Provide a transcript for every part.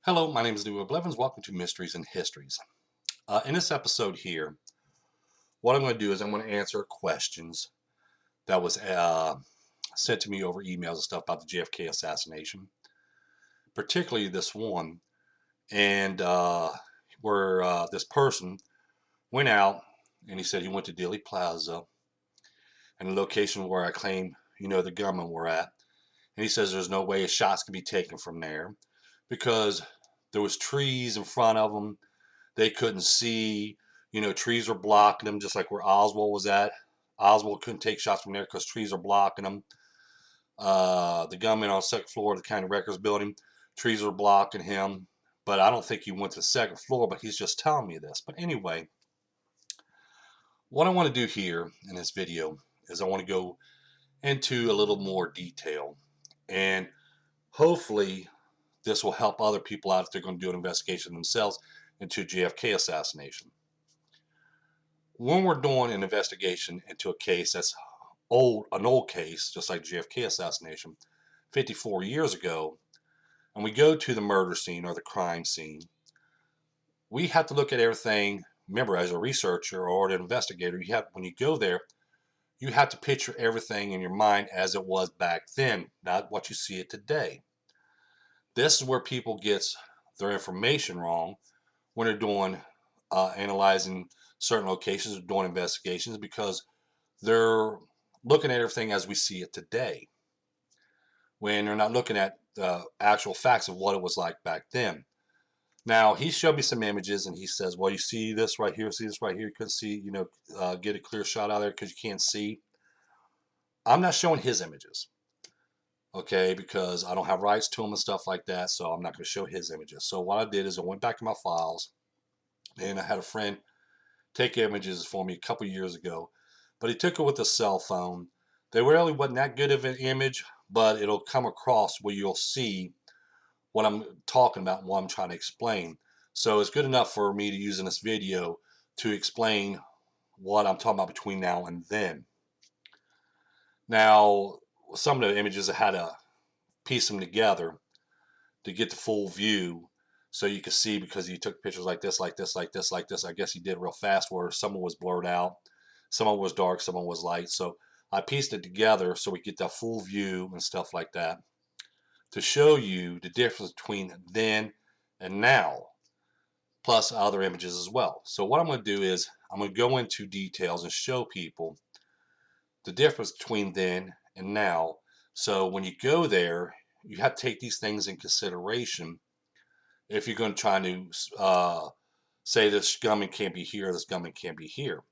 Hello, my name is Leroy Blevins. Welcome to Mysteries and Histories. In this episode here, what I'm going to do is I'm going to answer questions that was sent to me over emails and stuff about the JFK assassination, particularly this one, and where this person went out and he said he went to Dealey Plaza and the location where I claim the gunmen were at, and he says there's no way shots can be taken from there because there was trees in front of them. They couldn't see, trees were blocking them, just like where Oswald was at. Oswald couldn't take shots from there because trees are blocking them. The gunman on the second floor of the county records building, trees were blocking him. But I don't think he went to the second floor, but he's just telling me this. But anyway, what I want to do here in this video is I want to go into a little more detail. And hopefully this will help other people out if they're going to do an investigation themselves into JFK assassination. When we're doing an investigation into a case that's an old case, just like JFK assassination, 54 years ago, and we go to the murder scene or the crime scene, we have to look at everything. Remember, as a researcher or an investigator, when you go there, you have to picture everything in your mind as it was back then, not what you see it today. This is where people get their information wrong when they're doing analyzing certain locations or doing investigations, because they're looking at everything as we see it today when they're not looking at the actual facts of what it was like back then. Now, he showed me some images and he says, well, you see this right here, see this right here, you couldn't see, get a clear shot out of there because you can't see. I'm not showing his images, okay, because I don't have rights to them and stuff like that, so I'm not going to show his images. So what I did is I went back to my files, and I had a friend take images for me a couple years ago, but he took it with a cell phone. They really wasn't that good of an image, but it'll come across where you'll see what I'm talking about and what I'm trying to explain. So it's good enough for me to use in this video to explain what I'm talking about between now and then. Now, some of the images I had to piece them together to get the full view so you could see, because he took pictures like this, like this, like this, like this. I guess he did real fast where some was blurred out, some was dark, some was light. So I pieced it together so we get the full view and stuff like that to show you the difference between then and now, plus other images as well. So what I'm going to do is I'm going to go into details and show people the difference between then and now. So when you go there, you have to take these things in consideration if you're going to try to say this gunman can't be here, this gunman can't be here.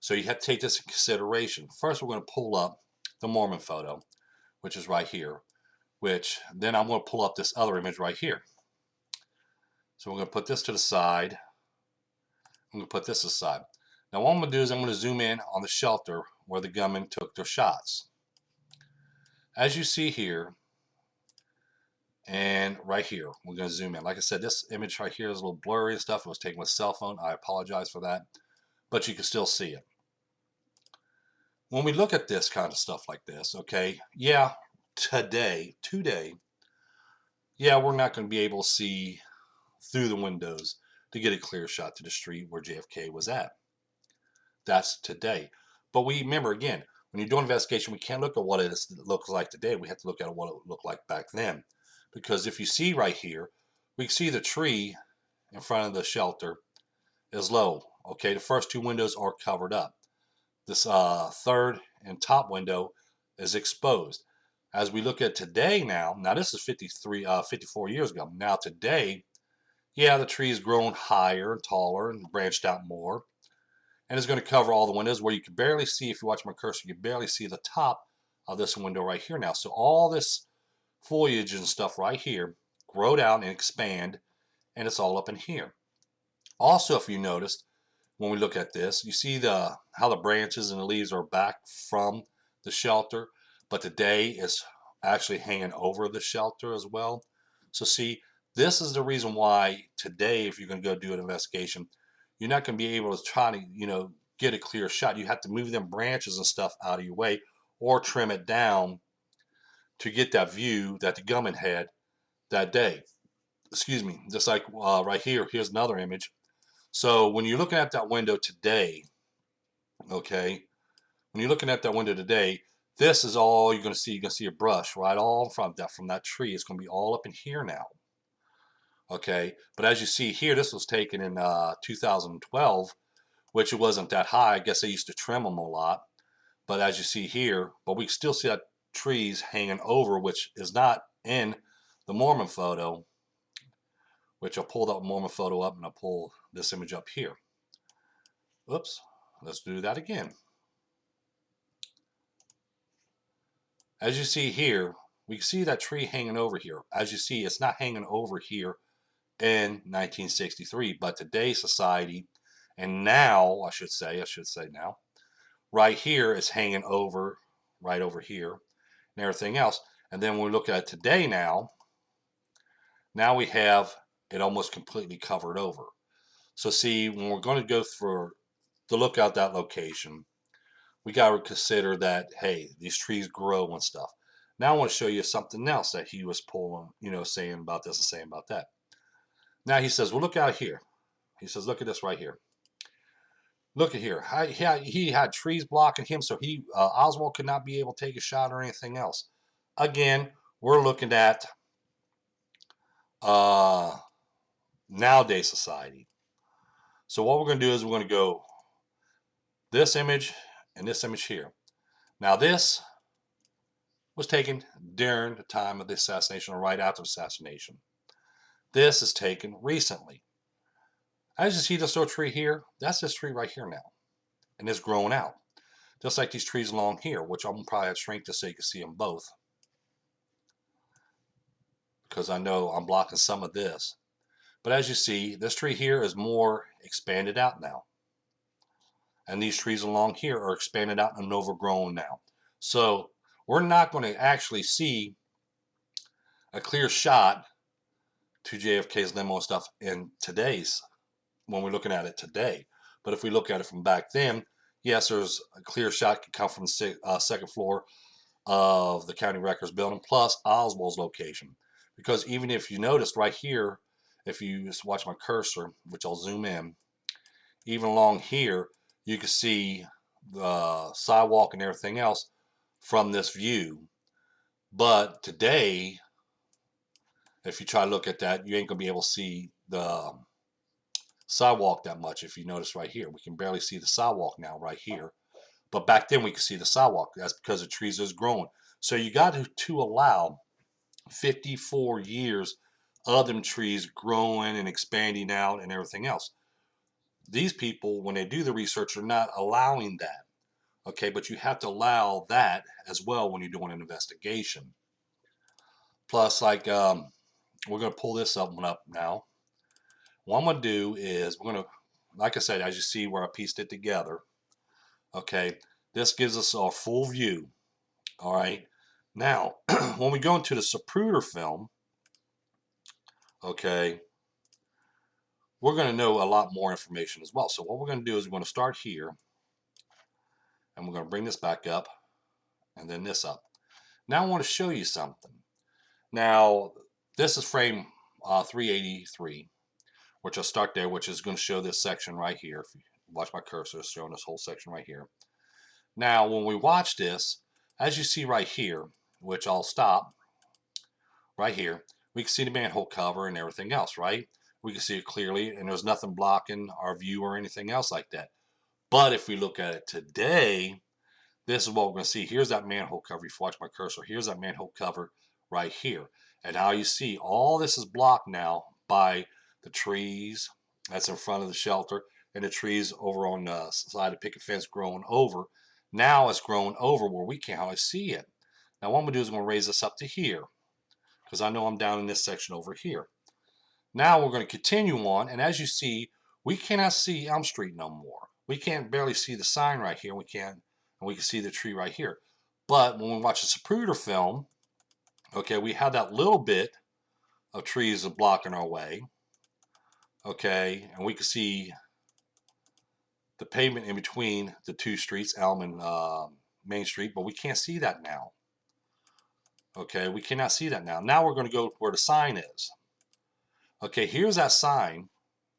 So you have to take this in consideration. First, we're going to pull up the Mormon photo, which is right here, which then I'm going to pull up this other image right here. So we're going to put this to the side. I'm going to put this aside. Now what I'm going to do is I'm going to zoom in on the shelter where the gunmen took their shots. As you see here, and right here, we're going to zoom in. Like I said, this image right here is a little blurry and stuff. It was taken with a cell phone. I apologize for that, but you can still see it. When we look at this kind of stuff like this, okay, yeah, today, yeah, we're not going to be able to see through the windows to get a clear shot to the street where JFK was at. That's today. But we remember, again, when you're doing investigation, we can't look at what it looks like today. We have to look at what it looked like back then. Because if you see right here, we can see the tree in front of the shelter is low. Okay, the first two windows are covered up. This third and top window is exposed. As we look at today now this is 54 years ago. Now today, yeah, the tree has grown higher and taller and branched out more. And it's going to cover all the windows where you can barely see, if you watch my cursor, you can barely see the top of this window right here now. So all this foliage and stuff right here grow out and expand, and it's all up in here. Also, if you noticed, when we look at this, you see how the branches and the leaves are back from the shelter, but the day is actually hanging over the shelter as well. So see, this is the reason why today, if you're going to go do an investigation, you're not going to be able to try to, get a clear shot. You have to move them branches and stuff out of your way or trim it down to get that view that the gunman had that day. excuse me, just like right here, here's another image. So when you're looking at that window today, okay, when you're looking at that window today, this is all you're going to see. You're going to see a brush right all from that tree. It's going to be all up in here now. Okay, but as you see here, this was taken in 2012, which it wasn't that high. I guess they used to trim them a lot. But as you see here, but we still see that trees hanging over, which is not in the Mormon photo, which I'll pull that Mormon photo up and I'll pull this image up here. Oops, let's do that again. As you see here, we see that tree hanging over here. As you see, it's not hanging over here in 1963, but today's society, and now, I should say now, right here is hanging over, right over here, and everything else. And then when we look at it today now we have it almost completely covered over. So see, when we're going to go to look at that location, we got to consider that, hey, these trees grow and stuff. Now I want to show you something else that he was pulling, saying about this and saying about that. Now he says, well, look out here. He says, look at this right here. Look at here. He had trees blocking him, so Oswald could not be able to take a shot or anything else. Again, we're looking at nowadays society. So what we're going to do is we're going to go this image and this image here. Now this was taken during the time of the assassination or right after the assassination. This is taken recently. As you see this little tree here, that's this tree right here now. And it's growing out. Just like these trees along here, which I'm probably have shrink this so you can see them both. Because I know I'm blocking some of this. But as you see, this tree here is more expanded out now. And these trees along here are expanded out and overgrown now. So we're not going to actually see a clear shot to JFK's limo and stuff in today's, when we're looking at it today. But if we look at it from back then, yes, there's a clear shot could come from the second floor of the county records building, plus Oswald's location. Because even if you noticed right here, if you just watch my cursor, which I'll zoom in, even along here, you can see the sidewalk and everything else from this view. But today, if you try to look at that, you ain't going to be able to see the sidewalk that much. If you notice right here, we can barely see the sidewalk now right here. But back then we could see the sidewalk. That's because the trees is growing. So you got to allow 54 years of them trees growing and expanding out and everything else. These people, when they do the research, are not allowing that. Okay, but you have to allow that as well when you're doing an investigation. Plus, like, we're going to pull this one up now. What I'm going to do is we're going to, like I said, as you see where I pieced it together, okay, this gives us our full view. All right. Now, when we go into the Zapruder film, okay, we're going to know a lot more information as well. So what we're going to do is we're going to start here, and we're going to bring this back up, and then this up. Now I want to show you something. Now, this is frame 383, which I'll start there, which is going to show this section right here. If you watch my cursor, it's showing this whole section right here. Now, when we watch this, as you see right here, which I'll stop right here, we can see the manhole cover and everything else, right? We can see it clearly, and there's nothing blocking our view or anything else like that. But if we look at it today, this is what we're going to see. Here's that manhole cover. If you watch my cursor, here's that manhole cover right here. And how you see all this is blocked now by the trees that's in front of the shelter and the trees over on the side of the picket fence growing over. Now it's growing over where we can't hardly see it. Now what I'm going to do is I'm going to raise this up to here because I know I'm down in this section over here. Now we're going to continue on, and as you see, we cannot see Elm Street no more. We can't barely see the sign right here. We can see the tree right here. But when we watch the Zapruder film, okay, we have that little bit of trees blocking our way. Okay, and we can see the pavement in between the two streets, Elm and Main Street, but we can't see that now. Okay, we cannot see that now. Now we're going to go where the sign is. Okay, here's that sign.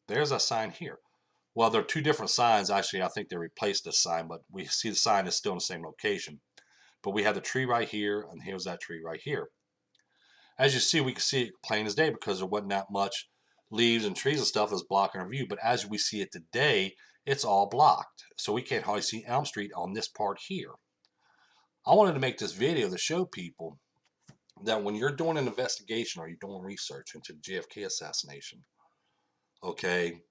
There's that sign here. Well, there are two different signs. Actually, I think they replaced this sign, but we see the sign is still in the same location. But we have the tree right here, and here's that tree right here. As you see, we can see it plain as day because there wasn't that much leaves and trees and stuff that's blocking our view. But as we see it today, it's all blocked. So we can't hardly see Elm Street on this part here. I wanted to make this video to show people that when you're doing an investigation or you're doing research into the JFK assassination, okay,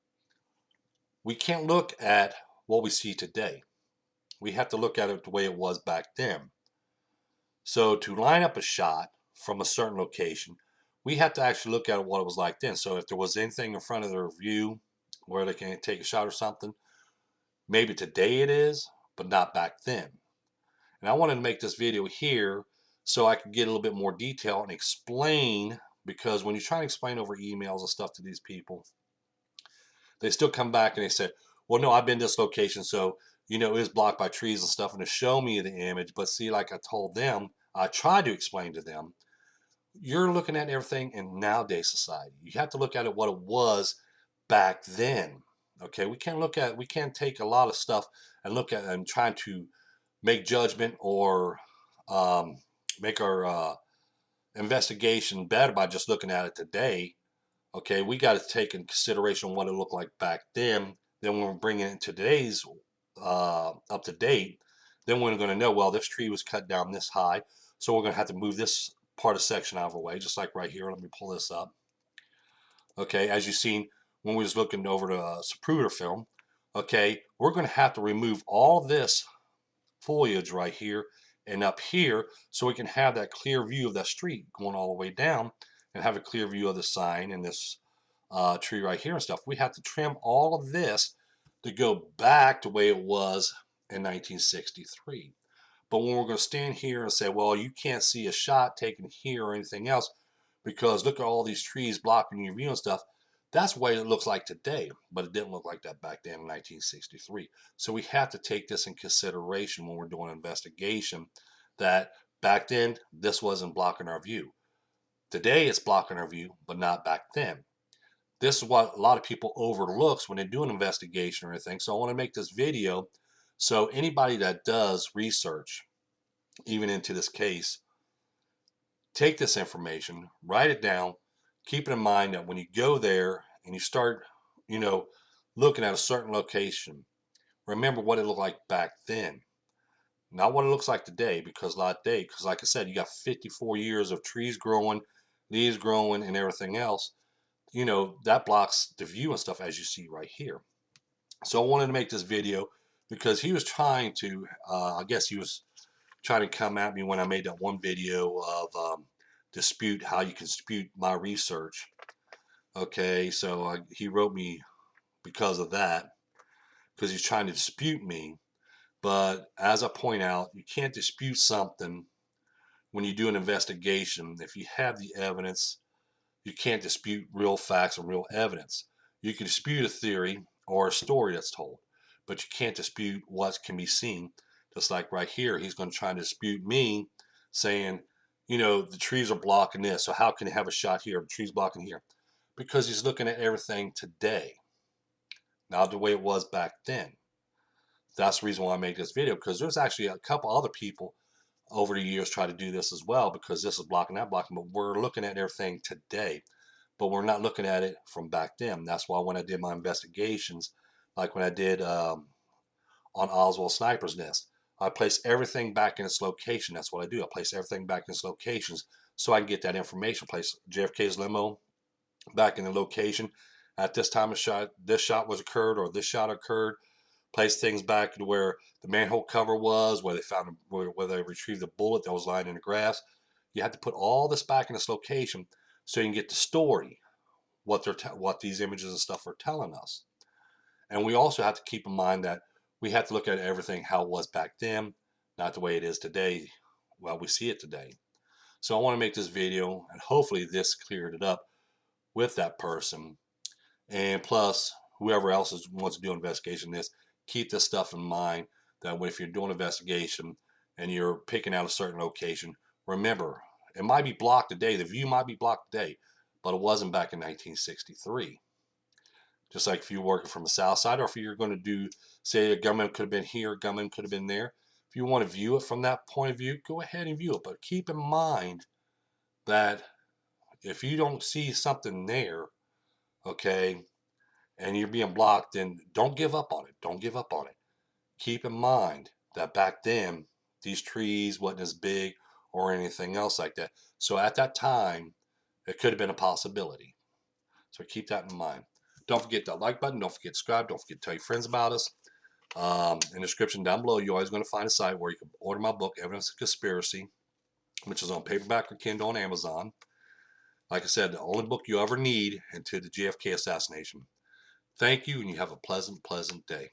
we can't look at what we see today. We have to look at it the way it was back then. So to line up a shot from a certain location, we have to actually look at what it was like then. So if there was anything in front of their view where they can take a shot or something, maybe today it is, but not back then. And I wanted to make this video here so I could get a little bit more detail and explain, because when you try to explain over emails and stuff to these people, they still come back and they say, well, no, I've been to this location, so, you know, it was blocked by trees and stuff, and to show me the image. But see, like I told them, I tried to explain to them, you're looking at everything in nowadays society. You have to look at it what it was back then. Okay, we can't take a lot of stuff and look at and trying to make judgment or make our investigation better by just looking at it today. Okay, we got to take in consideration what it looked like back then. Then when we're bringing it into today's up to date, then we're going to know, well, this tree was cut down this high, so we're going to have to move this part of section out of the way, just like right here. Let me pull this up. Okay, as you've seen when we was looking over the Zapruder film, okay, we're going to have to remove all this foliage right here and up here so we can have that clear view of that street going all the way down and have a clear view of the sign and this tree right here and stuff. We have to trim all of this to go back to the way it was in 1963. But when we're going to stand here and say, well, you can't see a shot taken here or anything else because look at all these trees blocking your view and stuff, that's the way it looks like today, but it didn't look like that back then in 1963. So we have to take this in consideration when we're doing an investigation, that back then, this wasn't blocking our view. Today, it's blocking our view, but not back then. This is what a lot of people overlooks when they do an investigation or anything. So I want to make this video so anybody that does research, even into this case, take this information, write it down, keep it in mind that when you go there and you start, you know, looking at a certain location, remember what it looked like back then. Not what it looks like today, because like I said, you got 54 years of trees growing, leaves growing, and everything else. You know, that blocks the view and stuff as you see right here. So I wanted to make this video because he was trying to, I guess he was trying to come at me when I made that one video of dispute, how you can dispute my research. Okay, so he wrote me because of that, because he's trying to dispute me. But as I point out, you can't dispute something when you do an investigation. If you have the evidence, you can't dispute real facts and real evidence. You can dispute a theory or a story that's told, but you can't dispute what can be seen. Just like right here, he's going to try to dispute me, saying, you know, the trees are blocking this, so how can he have a shot here? The trees blocking here, because he's looking at everything today, not the way it was back then. That's the reason why I make this video, because there's actually a couple other people over the years try to do this as well, because this is blocking, that blocking, but we're looking at everything today, but we're not looking at it from back then. That's why when I did my investigations, like when I did on Oswald Sniper's Nest, I place everything back in its location. That's what I do. I place everything back in its locations so I can get that information. Place JFK's limo back in the location. At this time of shot, this shot was occurred, or this shot occurred. Place things back to where the manhole cover was, where they found, where they retrieved the bullet that was lying in the grass. You have to put all this back in its location so you can get the story, what these images and stuff are telling us. And we also have to keep in mind that we have to look at everything how it was back then, not the way it is today. Well, we see it today. So I want to make this video, and hopefully this cleared it up with that person. And plus, whoever else wants to do an investigation in this, keep this stuff in mind, that if you're doing an investigation and you're picking out a certain location, remember, it might be blocked today. The view might be blocked today, but it wasn't back in 1963. Just like if you're working from the south side, or if you're going to do, say, a gunman could have been here, a gunman could have been there. If you want to view it from that point of view, go ahead and view it. But keep in mind that if you don't see something there, okay, and you're being blocked, then don't give up on it. Don't give up on it. Keep in mind that back then, these trees wasn't as big or anything else like that. So at that time, it could have been a possibility. So keep that in mind. Don't forget that like button. Don't forget to subscribe. Don't forget to tell your friends about us. In the description down below, you're always going to find a site where you can order my book, Evidence of Conspiracy, which is on paperback or Kindle on Amazon. Like I said, the only book you ever need into the JFK assassination. Thank you, and you have a pleasant, pleasant day.